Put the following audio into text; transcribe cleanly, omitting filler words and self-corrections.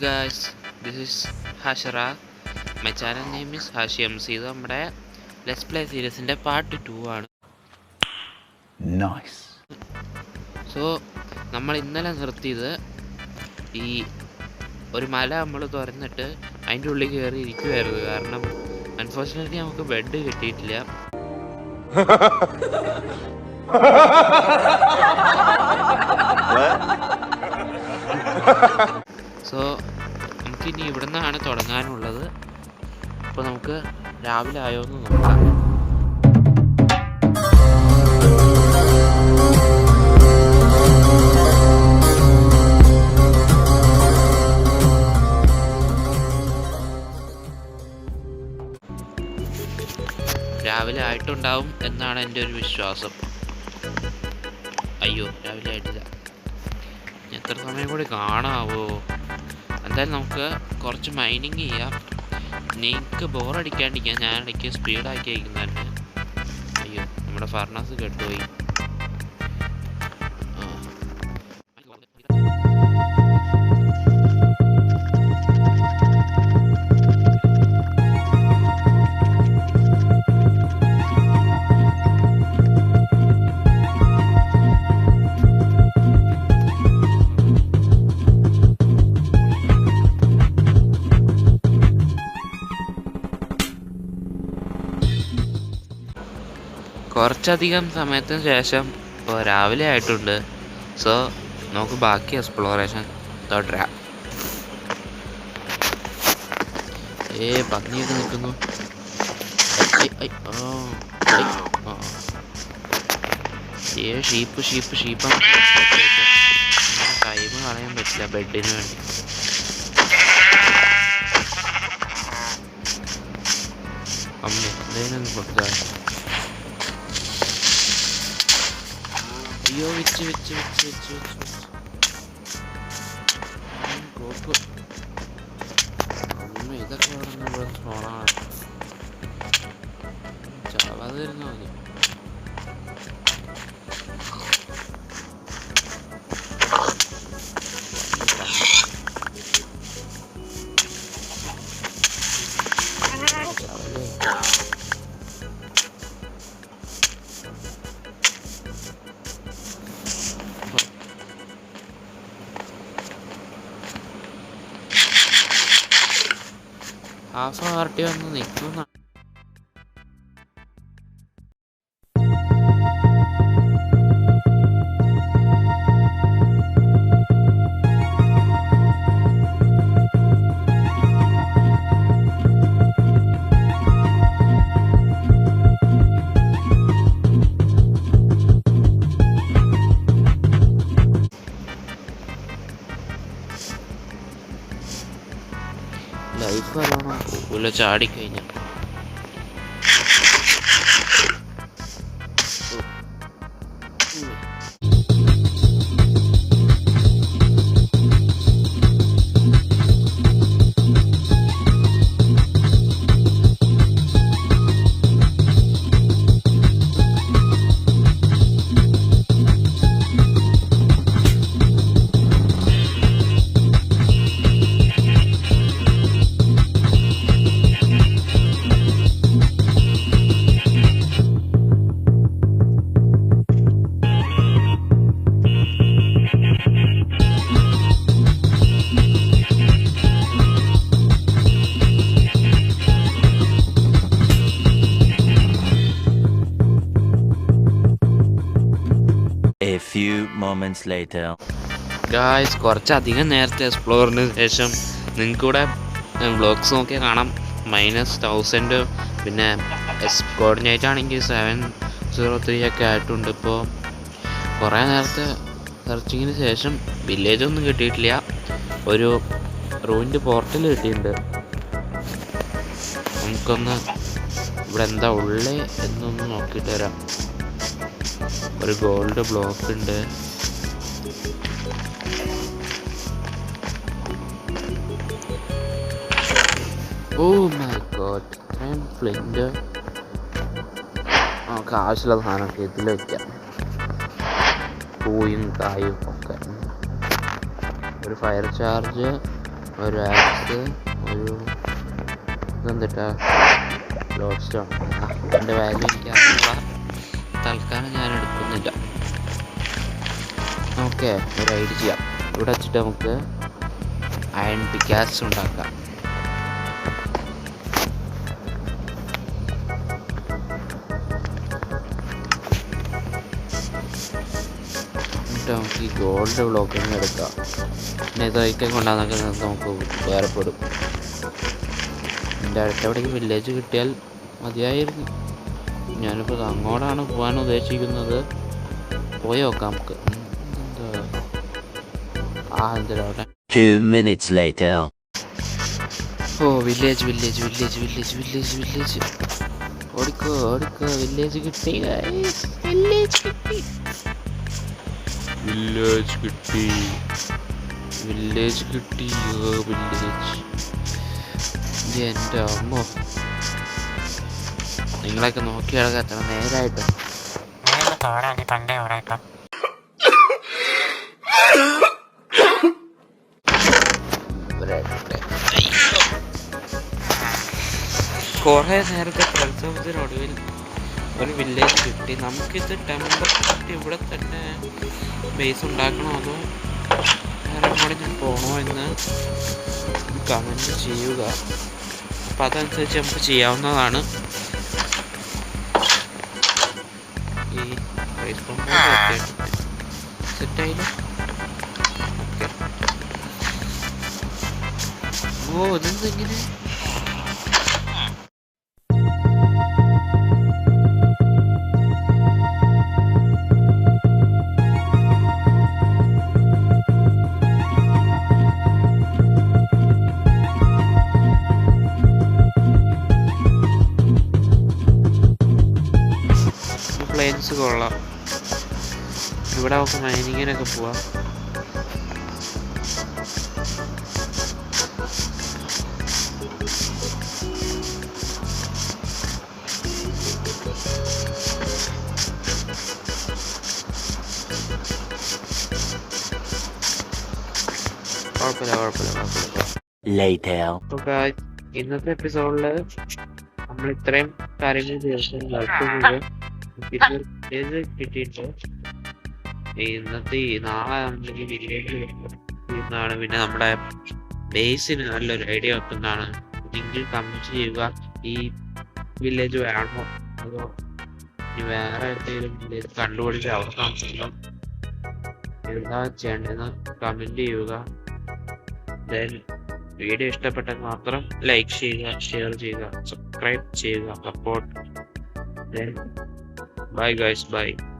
Guys, this is Hashara. My channel name is HashMC. ഇത് നമ്മുടെ let's play സീരീസിൻ്റെ part 2 ആണ്. Nice. So നമ്മൾ ഇന്നലെ നിർത്തിയത് ഈ ഒരു മല നമ്മൾ തുറന്നിട്ട് അതിൻ്റെ ഉള്ളിൽ കയറി ഇരിക്കുമായിരുന്നു. കാരണം അൺഫോർച്ചുനേറ്റ്ലി നമുക്ക് ബെഡ് കിട്ടിയിട്ടില്ല. സോ നമുക്കിനി ഇവിടെ നിന്നാണ് തുടങ്ങാനുള്ളത്. അപ്പോൾ നമുക്ക് രാവിലെ ആയോ എന്ന് നോക്കാം. രാവിലെ ആയിട്ടുണ്ടാവും എന്നാണ് എൻ്റെ ഒരു വിശ്വാസം. അയ്യോ, രാവിലെ ആയിട്ടില്ല. എത്ര സമയം കൂടി കാണാവോ? എന്തായാലും നമുക്ക് കുറച്ച് മൈനിങ് ചെയ്യാം. നിങ്ങൾക്ക് ബോറടിക്കാണ്ടിരിക്കാൻ ഞാൻ ഇടയ്ക്ക് സ്പീഡാക്കി അയക്കുന്നുണ്ട്. അയ്യോ, നമ്മുടെ ഫർണാസ് കെട്ടുപോയി. കുറച്ചധികം സമയത്തിന് ശേഷം ഇപ്പോൾ രാവിലെ ആയിട്ടുണ്ട്. സോ നമുക്ക് ബാക്കി എക്സ്പ്ലോറേഷൻ തുടരാം. പന്നിയൊക്കെ നിൽക്കുന്നു. ഷീപ്പാണ്. ടൈം കളയാൻ പറ്റില്ല ബെഡിന് വേണ്ടി. അമ്മ എന്തെങ്കിലും കൊടുക്കുക. അയ്യോ, വെച്ച് അമ്മ ഇതൊക്കെ ഇവിടെ സ്മോളാണ്. ചാവാതെ തരുന്ന മതി. ഹാഫ് പാർട്ടി വന്ന് നിൽക്കുന്ന ലൈഫ് നല്ലോണം പോകില്ല ചാടിക്കഴിഞ്ഞാൽ. A few moments later. Guys, കുറച്ചധികം നേരത്തെ എക്സ്പ്ലോറിന് ശേഷം നിങ്ങൾക്കിവിടെ വ്ളോഗ്സ് നോക്കിയാൽ കാണാം. -1000 പിന്നെ കോർഡിനേറ്റ് ആണെങ്കിൽ 703 ഒക്കെ ആയിട്ടുണ്ട്. ഇപ്പോൾ കുറേ നേരത്തെ സെർച്ചിങ്ങിന് ശേഷം വില്ലേജൊന്നും കിട്ടിയിട്ടില്ല. ഒരു റൂമിൻ്റെ പോർട്ടൽ കിട്ടിയിട്ടുണ്ട്. നമുക്കൊന്ന് ഇവിടെ എന്താ ഉള്ളേ എന്നൊന്ന് നോക്കിയിട്ട് വരാം. ഒരു ഗോൾഡ് ബ്ലോക്ക് ഉണ്ട്. Oh my god, flint. നമുക്ക് ആവശ്യമുള്ള സാധനമൊക്കെ ഇതിൽ വയ്ക്കാം. പൂയും കായും ഒക്കെ. ഒരു ഫയർ ചാർജ്, ഒരു ആക്സ്, ഒരു ഇതെന്തിട്ടാ ലോഡ് സ്റ്റോൺ. എൻ്റെ വാല്യൂ എനിക്ക് അറിഞ്ഞുള്ള തൽക്കാലം ഞാൻ എടുക്കുന്നില്ല. ഓക്കെ, ഒരു ഐഡിയ ചെയ്യാം. ഇവിടെ വെച്ചിട്ട് നമുക്ക് അയൺ പിക്കാസ് ഉണ്ടാക്കാം. എന്നിട്ട് നമുക്ക് ഈ ഗോൾഡ് ബ്ലോക്കിങ് എടുക്കാം. പിന്നെ ഇതൊക്കെ കൊണ്ടാന്നൊക്കെ നമുക്ക് വേറെപ്പെടും. എൻ്റെ അടുത്തെവിടേക്ക് വില്ലേജ് കിട്ടിയാൽ മതിയായിരുന്നു. ഞാനിപ്പോൾ അങ്ങോട്ടാണ് പോകാൻ ഉദ്ദേശിക്കുന്നത്. പോയി നോക്കാം നമുക്ക്. എന്തിനാവട്ടെ. 2 minutes later. ഓ, village village village village village village. ഓടിക്കോ ഓടിക്കോ, വില്ലേജ് കിട്ടി ഗൈസ്. വില്ലേജ് കിട്ടി, വില്ലേജ് കിട്ടി, വില്ലേജ് കിട്ടി. വില്ലേജ്. എൻ്റെ അമ്മ, നിങ്ങളൊക്കെ നോക്കി കിടക്കാൻ എത്ര നേരമായിട്ട്. കുറേ നേരത്തെ പരിശ്രമത്തിനൊടുവിൽ ഒരു വില്ലേജ് കിട്ടി. നമുക്കിത് ടെമ്പററി ഇവിടെ തന്നെ ബേസ് ഉണ്ടാക്കണോ അതോ വേറെ എങ്ങോട്ട് പോകണോ എന്ന് കമൻറ്റ് ചെയ്യുക. അപ്പം അതനുസരിച്ച് നമുക്ക് ചെയ്യാവുന്നതാണ്. ഈ ബേസ് സെറ്റായില്ല. ഓക്കെ. ഓ, ഇതെന്തെങ്ങനെ പ്ലെയിൻസ് കൊള്ളാം. ഇവിടെ നമുക്ക് മൈനിങ്ങിനൊക്കെ പോവാം. Later. ഇന്നത്തെ എപ്പിസോഡില് നമ്മൾ ഇത്രയും കാര്യങ്ങൾ കിട്ടിയിട്ട് ഇന്നത്തെ നാളെ നമുക്ക് വില്ലേജ് ചെയ്യുന്നതാണ്. പിന്നെ നമ്മുടെ ബേസിന് നല്ലൊരു ഐഡിയ വെക്കുന്നതാണ്. നിങ്ങൾ കമന്റ് ചെയ്യുക, ഈ വില്ലേജ് വേണോ അതോ ഇനി വേറെ എന്തെങ്കിലും വില്ലേജ് കണ്ടുപിടിച്ച് അവസാനം എന്താ ചെയ്യേണ്ടതെന്ന് കമന്റ് ചെയ്യുക. ദെൻ വീഡിയോ ഇഷ്ടപ്പെട്ടാൽ മാത്രം ലൈക്ക് ചെയ്യുക, ഷെയർ ചെയ്യുക, സബ്സ്ക്രൈബ് ചെയ്യുക, support. Then bye guys, bye.